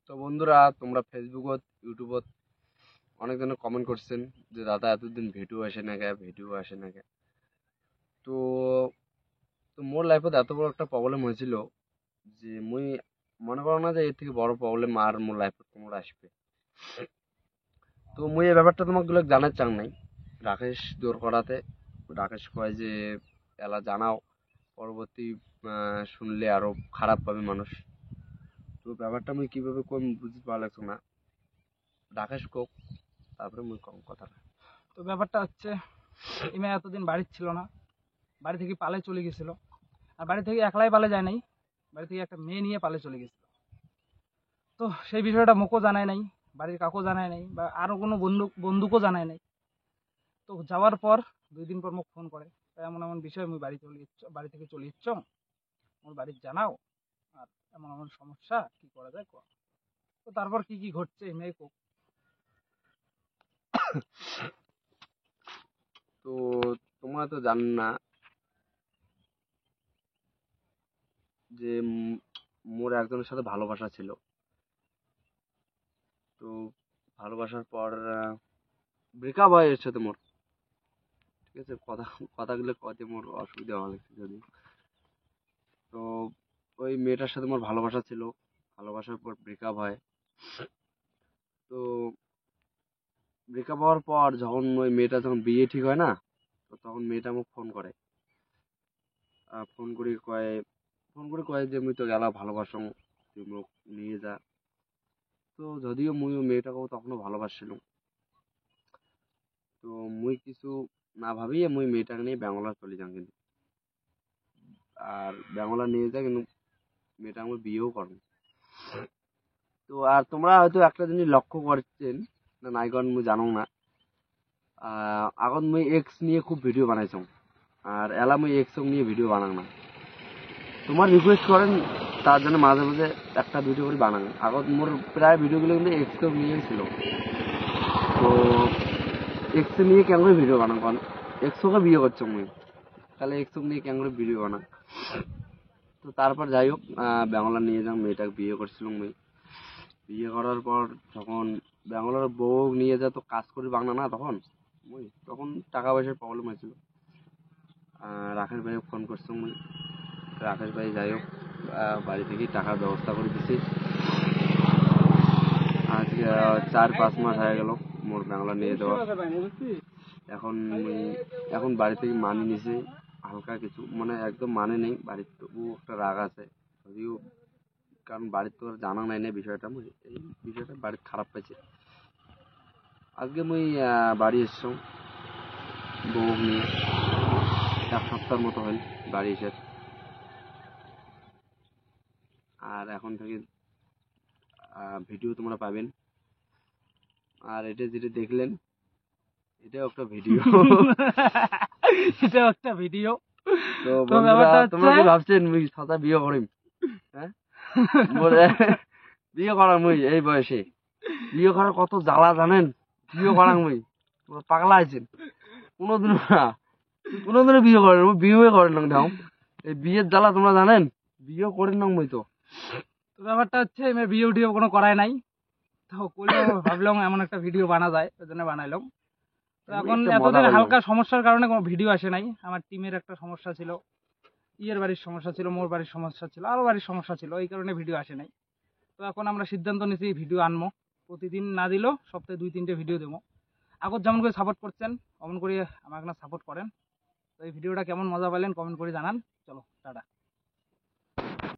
তো বন্ধুরা, তোমরা ফেসবুকত ইউটিউবত অনেকজনে কমেন্ট করছেন যে দাদা এতদিন ভিডিও আসে না কে। তো তো মোর লাইফত এত বড় একটা প্রবলেম হয়েছিল যে মুই মনে করো না যে এর থেকে বড় প্রবলেম আর মোর লাইফত কোনো আসবে। তো মুই এই ব্যাপারটা তোমাকে জানার চাং নাই। রাকেশ দূর করাতে রাকেশ কয় যে এলা জানাও, পরবর্তী শুনলে আরো খারাপ পাবে মানুষ। তো ব্যাপারটা মুই কিভাবে কই বুঝতে পারলাম না। রাকেশ কোক, তারপরে মুই কম কথা। তো ব্যাপারটা হচ্ছে, ইমা এতদিন বাড়ির ছিল না, বাড়ি থেকে পালে চলে গেছিল। আর বাড়ি থেকে একলাই পালে যায় নাই, বাড়ি থেকে একটা মেয়ে নিয়ে পালে চলে গেছিল। তো সেই বিষয়টা মুখও জানায় নাই, বাড়ির কাউকে জানায় নাই, বা আরো কোনো বন্ধুকেও জানায় নাই। তো যাওয়ার পর 2 দিন পর মুখ ফোন করে, এমন এমন বিষয়, মুই বাড়ি থেকে চলে যাচ্ছ, মোর বাড়ির জানাও, আর এমন এমন সমস্যা, কি করা যায় কর। তো তারপর কি কি ঘটছে মেয়ে কোক। তো তোমরা তো জান না যে মোর একজনের সাথে ভালোবাসা ছিল। তো ভালোবাসার পর ব্রেকআপ হয় এর সাথে মোর। ঠিক আছে, কথাগুলো কতে মোর অসুবিধা হওয়া লাগছে যদি। তো ওই মেয়েটার সাথে মোর ভালোবাসা ছিল, ভালোবাসার পর ব্রেকআপ হয়। তো ব্রেকআপ হওয়ার পর যখন ওই মেয়েটা যখন বিয়ে ঠিক হয় না, তো তখন মেয়েটা আমাকে ফোন করে কয় যে মুই তো গেলা ভালোবাসং, তুই মোক নিয়ে যা। তো যদিও মুই ওই মেয়েটাকেও তখনও ভালোবাসছিলাম। তো মুই কিছু না ভাবিয়ে মুই মেয়েটাকে নিয়ে ব্যাঙ্গালোর চলে যান কিন্তু। আর ব্যাঙ্গালোর নিয়ে যা কিন্তু মেয়েটা আমার বিয়েও করেন। তো আর তোমরা হয়তো একটা জিনিস লক্ষ্য করছেন না, নাই করেন মুই জানো না। আগত মুই এক্স নিয়ে খুব ভিডিও বানাইছ, আর এলা মুই এক্স নিয়ে ভিডিও বানাং না। তোমার রিকোয়েস্ট করেন তার জন্য মাঝে মাঝে একটা ভিডিও করে বানান। আগত মোর প্রায় ভিডিওগুলো কিন্তু এক্স নিয়ে ছিল। তো এক্স নিয়ে কেন করে ভিডিও বানান, কারণ এক্সকে বিয়ে করছো মুই, তাহলে এক্স নিয়ে কেন করে ভিডিও বানান। তো তারপর যাই হোক, ব্যাঙ্গালোর নিয়ে যান, মেয়েটাকে বিয়ে করছিলাম মুই। বিয়ে করার পর যখন ব্যাঙ্গালোর বউ নিয়ে যা, তো কাজ করি বাংলা না তখন মুই, তখন টাকা পয়সার প্রবলেম হয়েছিল। রাকেশ ভাই ফোন করছিলাম মুই। রাকেশ ভাই যাই হোক বাড়ি থেকেই টাকার ব্যবস্থা করে দিছি। আজকে 4-5 মাস হয়ে গেল মোর ব্যাঙ্গালোর নিয়ে যাওয়া। এখন বাড়ি থেকে মানি নিছে হালকা কিছু, মানে একদম মানে নেই বাড়ির, তবু একটা রাগ আছে যদিও, কারণ বাড়ির তো জানা নাই না বিষয়টা। মুই এই বিষয়টা বাড়ির খারাপ পাইছে। আজকে মুই বাড়ি এসছো বউ নিয়ে, 1 সপ্তাহের মতো হল বাড়ি এসে। আর এখন থেকে ভিডিও তোমরা পাবেন। আর এটা যেটা দেখলেন, এটাও একটা ভিডিও। এটাও একটা ভিডিও। তো বন্ধুরা, তোমরা কি ভাবছেন মুই সাদা বিয়ে করিম? হ্যাঁ, বিয়ে করার মুই এই বয়সে বিয়ে করার কত জ্বালা জানেন? বিয়ে করার মুই পাগলা আছেন? কোনোদিনও বিয়ে করেন, বিয়ে করেন না ঢাও। এই বিয়ের জ্বালা তোমরা জানেন? বিয়ে করেন না মুই তো। তো ব্যাপারটা হচ্ছে, এমনি ভিডিও টিডিও কোনো করাই নাই, তো করলেও ভাবলাম এমন একটা ভিডিও বানা যায়, ওই জন্য বানাইলাম। তো এখন এতদিন হালকা সমস্যার কারণে কোনো ভিডিও আসে নাই। আমার টিমের একটা সমস্যা ছিল, ইয়ের বাড়ির সমস্যা ছিল, মোর বাড়ির সমস্যা ছিল, আরো বাড়ির সমস্যা ছিল, এই কারণে ভিডিও আসে নাই। তো এখন আমরা সিদ্ধান্ত নিয়েছি ভিডিও আনবো, প্রতিদিন না দিলেও সপ্তাহে 2-3টে ভিডিও দেবো। আগত যেমন করে সাপোর্ট করছেন অমন করে আমাকে না সাপোর্ট করেন। তো এই ভিডিওটা কেমন মজা পেলেন কমেন্ট করে জানান। চলো টাটা।